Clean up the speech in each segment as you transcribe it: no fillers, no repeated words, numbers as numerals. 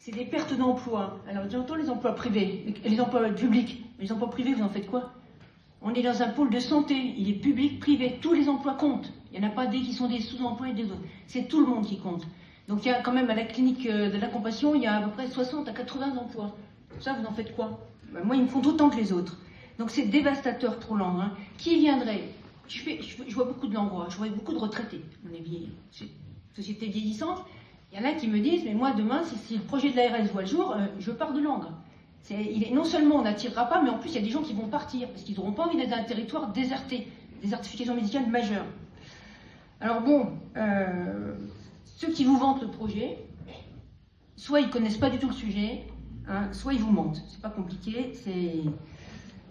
c'est des pertes d'emplois. Alors j'entends les emplois privés, les emplois publics, mais les emplois privés, vous en faites quoi? On est dans un pôle de santé, il est public, privé, tous les emplois comptent. Il n'y en a pas des qui sont des sous-emplois et des autres. C'est tout le monde qui compte. Donc il y a quand même à la clinique de la Compassion, il y a à peu près 60 à 80 emplois. Ça, vous en faites quoi? Ben, moi, ils me font autant que les autres. Donc c'est dévastateur pour Langres. Hein. Qui viendrait? Je vois beaucoup de Langrois, je vois beaucoup de retraités. On est vieillis. Société vieillissante. Il y en a qui me disent, mais moi demain, si le projet de l'ARS voit le jour, je pars de Langres. Non seulement on n'attirera pas, mais en plus il y a des gens qui vont partir, parce qu'ils n'auront pas envie d'être dans un territoire déserté, désertification médicale majeure. Alors bon, ceux qui vous vantent le projet, soit ils ne connaissent pas du tout le sujet, hein, soit ils vous mentent. C'est pas compliqué.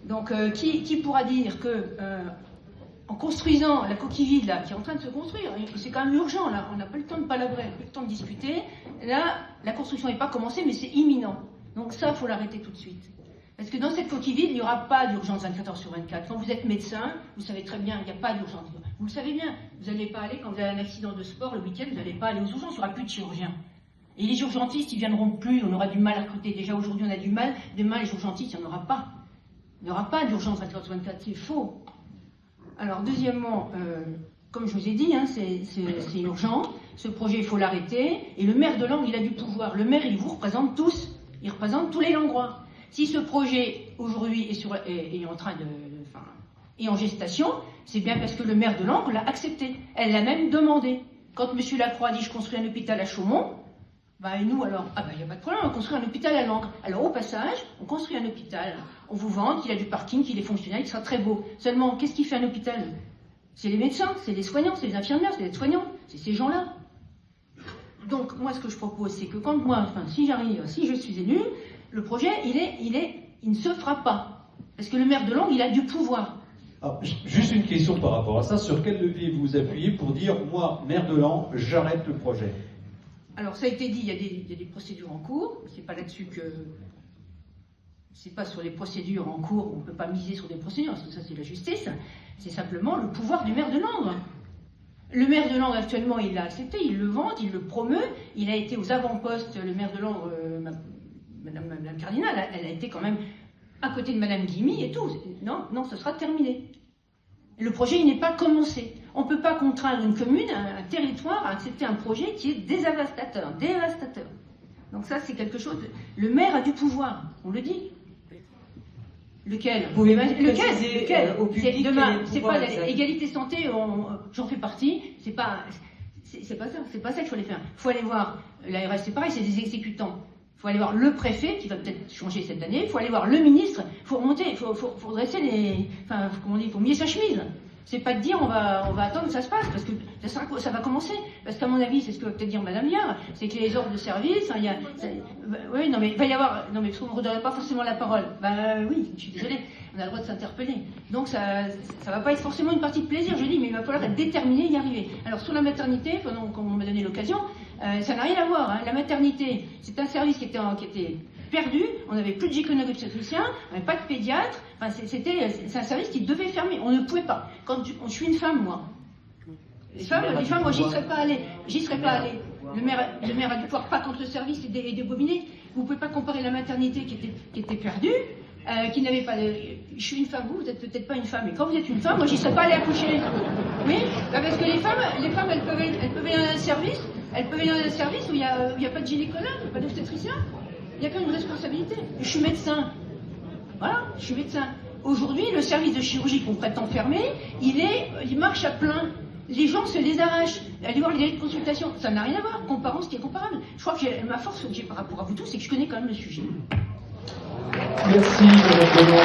Donc qui pourra dire que en construisant la coquille vide là, qui est en train de se construire, c'est quand même urgent là, on n'a pas le temps de palabrer, on n'a pas le temps de discuter, là la construction n'est pas commencée mais c'est imminent. Donc ça, il faut l'arrêter tout de suite. Parce que dans cette coquille vide, il n'y aura pas d'urgence 24 heures sur 24. Quand vous êtes médecin, vous savez très bien qu'il n'y a pas d'urgence. Vous le savez bien, vous n'allez pas aller, quand vous avez un accident de sport le week-end, vous n'allez pas aller aux urgences, il n'y aura plus de chirurgiens. Et les urgentistes, ils ne viendront plus, on aura du mal à recruter. Déjà aujourd'hui, on a du mal, demain les urgentistes, il n'y en aura pas. Il n'y aura pas d'urgence 24 heures sur 24, c'est faux. Alors deuxièmement, comme je vous ai dit, hein, c'est urgent, ce projet, il faut l'arrêter, et le maire de Langres, il a du pouvoir. Le maire, il vous représente tous. Il représente tous les Langrois. Si ce projet, aujourd'hui, est en gestation, c'est bien parce que le maire de Langres l'a accepté. Elle l'a même demandé. Quand M. Lacroix a dit « je construis un hôpital à Chaumont », bah, et nous alors, il n'y a pas de problème, on construit un hôpital à Langres. Alors au passage, on construit un hôpital, on vous vend qu'il a du parking, qu'il est fonctionnel, qu'il sera très beau. Seulement, qu'est-ce qui fait un hôpital? C'est les médecins, c'est les soignants, c'est les infirmières, c'est les aides-soignants, c'est ces gens-là. Donc, moi, ce que je propose, c'est que quand moi, si j'arrive, si je suis élu, le projet, il ne se fera pas. Parce que le maire de Langres, il a du pouvoir. Alors, juste une question par rapport à ça. Sur quel levier vous appuyez pour dire, moi, maire de Langres, j'arrête le projet? Alors, ça a été dit, il y a des procédures en cours. C'est pas là-dessus que... C'est pas sur les procédures en cours, on ne peut pas miser sur des procédures, parce que ça, c'est la justice. C'est simplement le pouvoir du maire de Langres. Le maire de Langres, actuellement, il l'a accepté, il le vante, il le promeut. Il a été aux avant-postes, le maire de Langres, Madame Cardinal, elle a été quand même à côté de Madame Guimy et tout. Non, ce sera terminé. Le projet, il n'est pas commencé. On ne peut pas contraindre une commune, un territoire, à accepter un projet qui est dévastateur. Donc ça, c'est quelque chose... Le maire a du pouvoir, on le dit. Lequel? Lequel au public, demain, c'est pas l'égalité santé, j'en fais partie, c'est pas ça qu'il faut aller faire. Il faut aller voir l'ARS, c'est pareil, c'est des exécutants. Il faut aller voir le préfet, qui va peut-être changer cette année, il faut aller voir le ministre, il faut remonter, il faut dresser les... Enfin, comment on dit, il faut mouiller sa chemise. C'est pas de dire on va attendre que ça se passe, parce que ça va commencer. Parce qu'à mon avis, c'est ce que va peut-être dire Madame Liard, c'est que les ordres de service, oui, non mais il va y avoir, non mais parce qu'on ne redonnerait pas forcément la parole. Oui, je suis désolée, on a le droit de s'interpeller. Donc ça va pas être forcément une partie de plaisir, je dis, mais il va falloir être déterminé, y arriver. Alors sur la maternité, pendant qu'on m'a donné l'occasion, ça n'a rien à voir. Hein. La maternité, c'est un service qui était perdu, on n'avait plus de gynécologue-obstétricien, on n'avait pas de pédiatre, c'est un service qui devait fermer, on ne pouvait pas. Je suis une femme, moi. Les femmes, moi, j'y serais pas allée. Le maire a du pouvoir, pas contre le service et des bobinets. Vous ne pouvez pas comparer la maternité qui était perdue, qui n'avait pas de... Je suis une femme, vous n'êtes peut-être pas une femme, mais quand vous êtes une femme, moi, j'y serais pas allée accoucher. Oui, parce que les femmes, elles peuvent aller dans un service, où il n'y a pas de gynécologue, pas d'obstétricien. Il n'y a pas une responsabilité. Je suis médecin. Voilà, je suis médecin. Aujourd'hui, le service de chirurgie qu'on prétend fermer, il marche à plein. Les gens se les arrachent. Allez voir les délais de consultation. Ça n'a rien à voir, comparant ce qui est comparable. Je crois que ma force que j'ai par rapport à vous tous, c'est que je connais quand même le sujet. Merci, Madame Benoît.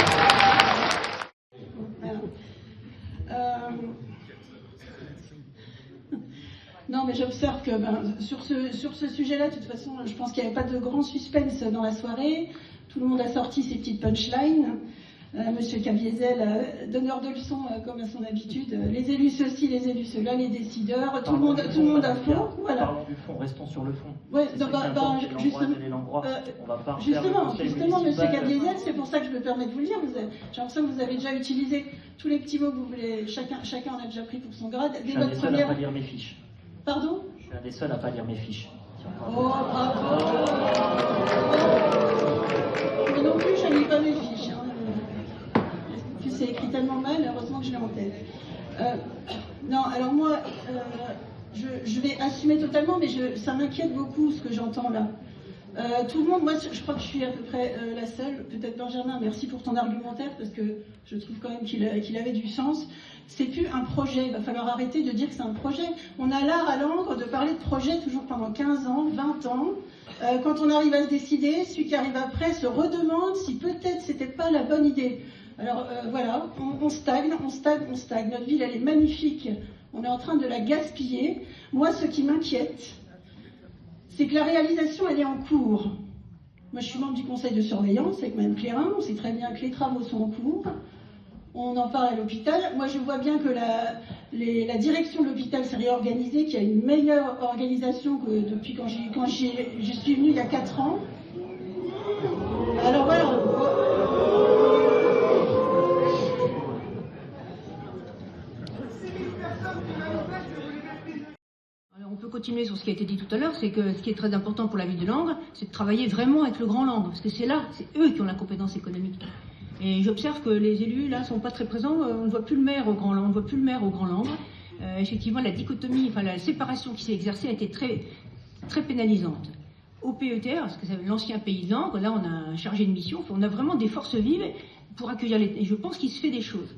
Non, mais j'observe que sur ce sujet-là, de toute façon, je pense qu'il n'y avait pas de grand suspense dans la soirée. Tout le monde a sorti ses petites punchlines. Monsieur Caviezel, donneur de leçons comme à son habitude. Les élus ceci, les élus cela, les décideurs, tout le monde à fond. Voilà. Parlons du fond, restons sur le fond. Ouais, justement, Monsieur Caviezel, c'est pour ça que je me permets de vous le dire. J'ai l'impression que vous avez déjà utilisé tous les petits mots que vous voulez. Chacun en a déjà pris pour son grade. Je suis un des seuls à pas lire mes fiches. Pardon? Je suis un des seuls à pas lire mes fiches. Oh, bravo! totalement, mais ça m'inquiète beaucoup ce que j'entends là. Tout le monde, moi je crois que je suis à peu près la seule, peut-être Benjamin, merci pour ton argumentaire, parce que je trouve quand même qu'il avait du sens. C'est plus un projet, il va falloir arrêter de dire que c'est un projet. On a l'art à Langres de parler de projet toujours pendant 15 ans, 20 ans. Quand on arrive à se décider, celui qui arrive après se redemande si peut-être c'était pas la bonne idée. Alors voilà, on stagne. Notre ville, elle est magnifique. On est en train de la gaspiller. Moi, ce qui m'inquiète, c'est que la réalisation, elle est en cours. Moi, je suis membre du conseil de surveillance avec Mme Clérin. On sait très bien que les travaux sont en cours. On en parle à l'hôpital. Moi, je vois bien que la direction de l'hôpital s'est réorganisée, qu'il y a une meilleure organisation que depuis quand je suis venue il y a 4 ans. Alors voilà. On peut continuer sur ce qui a été dit tout à l'heure, c'est que ce qui est très important pour la ville de Langres, c'est de travailler vraiment avec le Grand Langres, parce que c'est eux qui ont la compétence économique. Et j'observe que les élus, là, sont pas très présents, on ne voit plus le maire au Grand Langres, effectivement, la dichotomie, enfin la séparation qui s'est exercée a été très, très pénalisante. Au PETR, parce que c'est l'ancien pays de Langres, là on a un chargé de mission, on a vraiment des forces vives pour accueillir et je pense qu'il se fait des choses.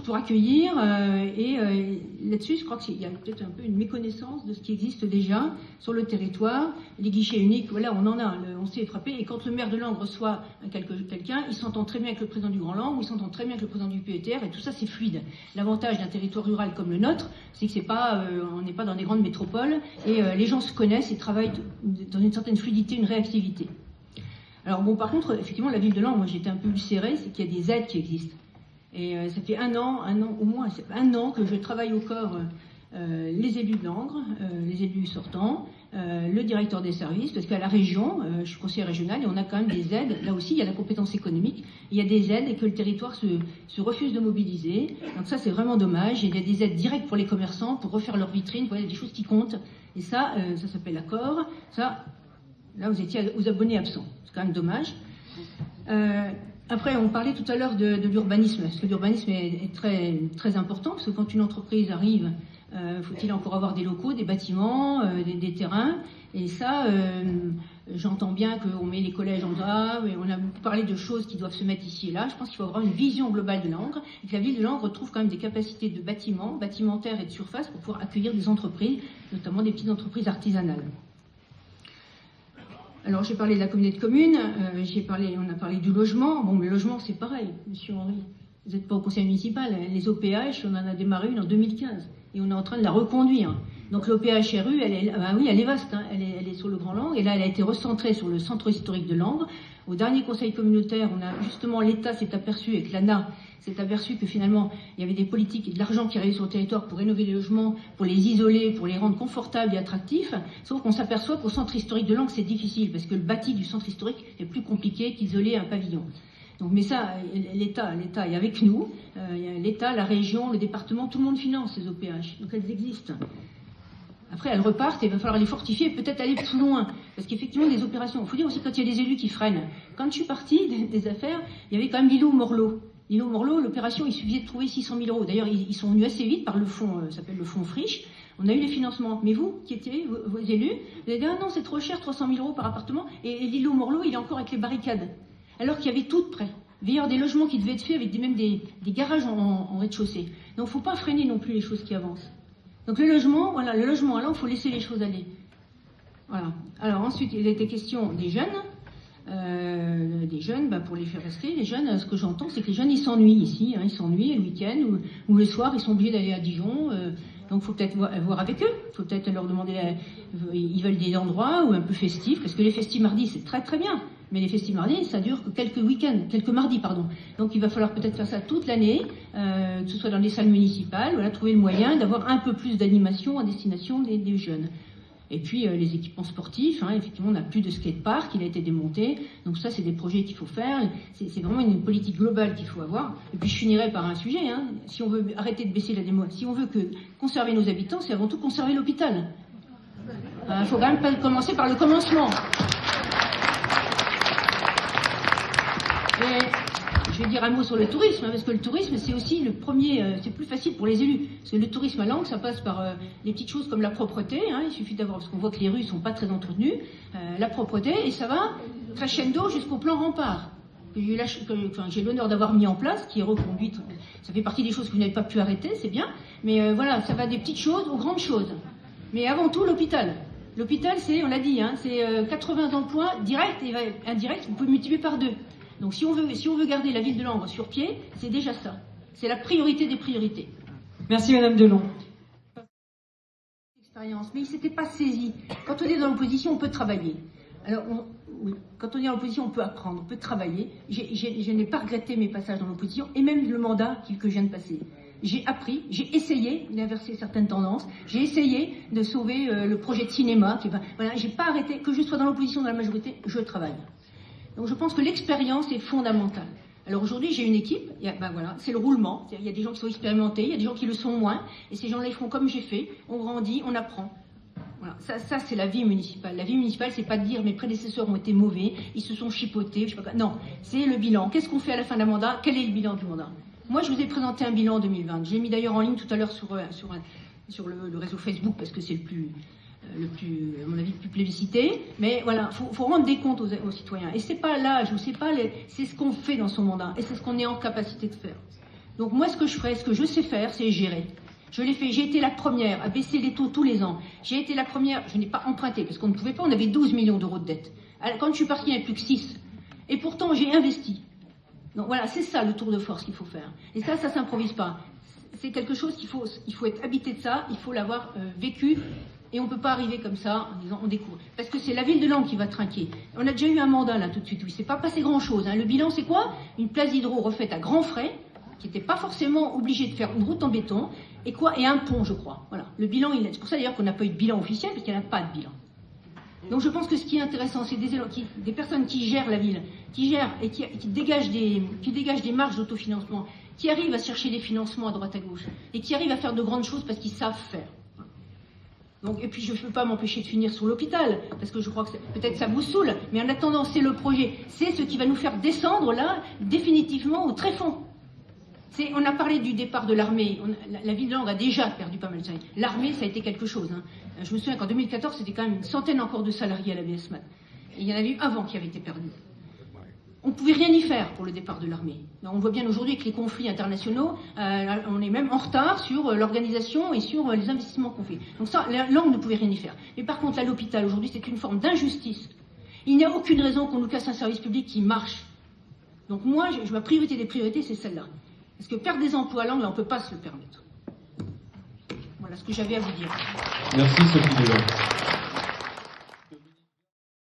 Pour accueillir là-dessus je crois qu'il y a peut-être un peu une méconnaissance de ce qui existe déjà sur le territoire. Les guichets uniques, voilà, on en a, on s'est frappé, et quand le maire de Langres reçoit quelqu'un, il s'entend très bien avec le président du Grand Langres, il s'entend très bien avec le président du PETR, et tout ça c'est fluide. L'avantage d'un territoire rural comme le nôtre, c'est que on n'est pas dans des grandes métropoles, et les gens se connaissent et travaillent dans une certaine fluidité, une réactivité. Alors bon, par contre, effectivement, la ville de Langres, moi j'étais un peu ulcérée, c'est qu'il y a des aides qui existent. Et ça fait un an au moins, un an que je travaille au corps les élus de Langres, les élus sortants, le directeur des services, parce qu'à la région, je suis conseillère régionale, et on a quand même des aides. Là aussi, il y a la compétence économique, il y a des aides et que le territoire se refuse de mobiliser. Donc ça, c'est vraiment dommage. Il y a des aides directes pour les commerçants, pour refaire leur vitrine, voilà, des choses qui comptent. Et ça s'appelle l'accord. Ça, là, vous étiez aux abonnés absents. C'est quand même dommage. Après, on parlait tout à l'heure de l'urbanisme, parce que l'urbanisme est très, très important, parce que quand une entreprise arrive, faut-il encore avoir des locaux, des bâtiments, des terrains, et ça, j'entends bien qu'on met les collèges en bas, et on a beaucoup parlé de choses qui doivent se mettre ici et là. Je pense qu'il faut avoir une vision globale de Langres, et que la ville de Langres trouve quand même des capacités de bâtiments, bâtimentaires et de surface pour pouvoir accueillir des entreprises, notamment des petites entreprises artisanales. Alors j'ai parlé de la communauté de communes, on a parlé du logement. Bon, le logement c'est pareil, monsieur Henry. Vous n'êtes pas au conseil municipal, les OPH, on en a démarré une en 2015 et on est en train de la reconduire. Donc l'OPH-RU, elle est vaste, hein, elle est sur le Grand Langres, et là elle a été recentrée sur le centre historique de Langres. Au dernier conseil communautaire, l'État s'est aperçu, avec l'ANA, s'est aperçu que finalement il y avait des politiques et de l'argent qui arrivait sur le territoire pour rénover les logements, pour les isoler, pour les rendre confortables et attractifs, sauf qu'on s'aperçoit qu'au centre historique de Langres c'est difficile, parce que le bâti du centre historique est plus compliqué qu'isoler un pavillon. Donc, mais ça, l'État est avec nous, l'État, la région, le département, tout le monde finance ces OPH, donc elles existent. Après, elles repartent et il va falloir les fortifier et peut-être aller plus loin. Parce qu'effectivement, des opérations, il faut dire aussi quand il y a des élus qui freinent. Quand je suis partie des affaires, il y avait quand même l'îlot Morlot. L'îlot Morlot, l'opération, il suffisait de trouver 600 000 €. D'ailleurs, ils sont venus assez vite par le fonds, ça s'appelle le fonds Friche. On a eu les financements. Mais vous, qui étiez vos élus, vous avez dit, ah non, c'est trop cher, 300 000 € par appartement. Et l'îlot Morlot, il est encore avec les barricades. Alors qu'il y avait tout près. Il y avait des logements qui devaient être faits avec même des garages en rez-de-chaussée. Donc, il ne faut pas freiner non plus les choses qui avancent. Donc le logement, là, il faut laisser les choses aller. Voilà. Alors ensuite, il a été question des jeunes. Pour les faire rester, les jeunes, ce que j'entends, c'est que les jeunes, ils s'ennuient ici. Ils s'ennuient le week-end ou le soir, ils sont obligés d'aller à Dijon. Donc il faut peut-être voir avec eux. Il faut peut-être leur demander, ils veulent des endroits ou un peu festifs, parce que les festifs mardis, c'est très très bien. Mais les festifs mardis, ça dure que quelques mardis, pardon. Donc il va falloir peut-être faire ça toute l'année, que ce soit dans les salles municipales, voilà, trouver le moyen d'avoir un peu plus d'animation à destination des jeunes. Et puis les équipements sportifs, effectivement, on n'a plus de skatepark, il a été démonté. Donc ça, c'est des projets qu'il faut faire. C'est vraiment une politique globale qu'il faut avoir. Et puis je finirai par un sujet. Si on veut arrêter de baisser la démographie, si on veut conserver nos habitants, c'est avant tout conserver l'hôpital. Il faut quand même commencer par le commencement. Et je vais dire un mot sur le tourisme, hein, parce que le tourisme, c'est aussi le premier, c'est plus facile pour les élus. Parce que le tourisme à Langres, ça passe par les petites choses comme la propreté, hein, il suffit d'avoir, parce qu'on voit que les rues sont pas très entretenues, la propreté, et ça va crescendo jusqu'au plan rempart, que j'ai l'honneur d'avoir mis en place, qui est reconduite. Ça fait partie des choses que vous n'avez pas pu arrêter, c'est bien, mais voilà, ça va des petites choses aux grandes choses. Mais avant tout, l'hôpital. L'hôpital, c'est, on l'a dit, hein, c'est 80 emplois directs et indirects, vous pouvez multiplier par 2. Donc si on veut garder la ville de Langres sur pied, c'est déjà ça. C'est la priorité des priorités. Merci Madame Delon. Expérience, mais il ne s'était pas saisi. Quand on est dans l'opposition, on peut travailler. Alors, oui, quand on est dans l'opposition, on peut apprendre, on peut travailler. Je n'ai pas regretté mes passages dans l'opposition, et même le mandat que je viens de passer. J'ai appris, j'ai essayé d'inverser certaines tendances, j'ai essayé de sauver le projet de cinéma. Voilà, j'ai pas arrêté, que je sois dans l'opposition ou dans la majorité, je travaille. Donc je pense que l'expérience est fondamentale. Alors aujourd'hui, j'ai une équipe, voilà, c'est le roulement, il y a des gens qui sont expérimentés, il y a des gens qui le sont moins, et ces gens-là, ils font comme j'ai fait, on grandit, on apprend. Voilà, ça c'est la vie municipale. La vie municipale, c'est pas de dire mes prédécesseurs ont été mauvais, ils se sont chipotés, je sais pas quoi. Non, c'est le bilan. Qu'est-ce qu'on fait à la fin d'un mandat? Quel est le bilan du mandat? Moi, je vous ai présenté un bilan 2020. J'ai mis d'ailleurs en ligne tout à l'heure sur le réseau Facebook, parce que c'est le plus, à mon avis, le plus plébiscité. Mais voilà, faut rendre des comptes aux citoyens. Et c'est pas l'âge, ou c'est ce qu'on fait dans son mandat, et c'est ce qu'on est en capacité de faire. Donc moi, ce que je ferai, ce que je sais faire, c'est gérer. Je l'ai fait, j'ai été la première à baisser les taux tous les ans. J'ai été la première, je n'ai pas emprunté, parce qu'on ne pouvait pas, on avait 12 millions d'euros de dette. Alors, quand je suis partie, il n'y en avait plus que 6. Et pourtant, j'ai investi. Donc voilà, c'est ça le tour de force qu'il faut faire. Et ça s'improvise pas. C'est quelque chose il faut être habité de ça, il faut l'avoir vécu, et on ne peut pas arriver comme ça en disant on découvre. Parce que c'est la ville de Langres qui va trinquer. On a déjà eu un mandat là tout de suite, oui, c'est pas passé grand chose. Hein. Le bilan c'est quoi? Une place d'hydro refaite à grands frais, qui n'était pas forcément obligée de faire une route en béton, et un pont je crois. Voilà. Le bilan, c'est pour ça d'ailleurs qu'on n'a pas eu de bilan officiel, parce qu'il n'y en a pas de bilan. Donc je pense que ce qui est intéressant, c'est des personnes qui gèrent la ville, qui gèrent et qui dégagent des marges d'autofinancement, qui arrivent à chercher des financements à droite à gauche, et qui arrivent à faire de grandes choses parce qu'ils savent faire. Donc, et puis je ne peux pas m'empêcher de finir sur l'hôpital, parce que je crois que peut-être ça vous saoule, mais en attendant, c'est le projet, c'est ce qui va nous faire descendre là, définitivement au tréfonds. On a parlé du départ de l'armée. La ville de Langres a déjà perdu pas mal de salariés. L'armée, ça a été quelque chose. Hein. Je me souviens qu'en 2014, c'était quand même une centaine encore de salariés à la BSMAT. Et il y en avait eu avant qui avaient été perdus. On ne pouvait rien y faire pour le départ de l'armée. On voit bien aujourd'hui que les conflits internationaux, on est même en retard sur l'organisation et sur les investissements qu'on fait. Donc ça, Langres ne pouvait rien y faire. Mais par contre, à l'hôpital, aujourd'hui, c'est une forme d'injustice. Il n'y a aucune raison qu'on nous casse un service public qui marche. Donc moi, ma priorité des priorités, c'est celle-là. Parce que perdre des emplois à Langres, on ne peut pas se le permettre. Voilà ce que j'avais à vous dire. Merci Sophie Delon.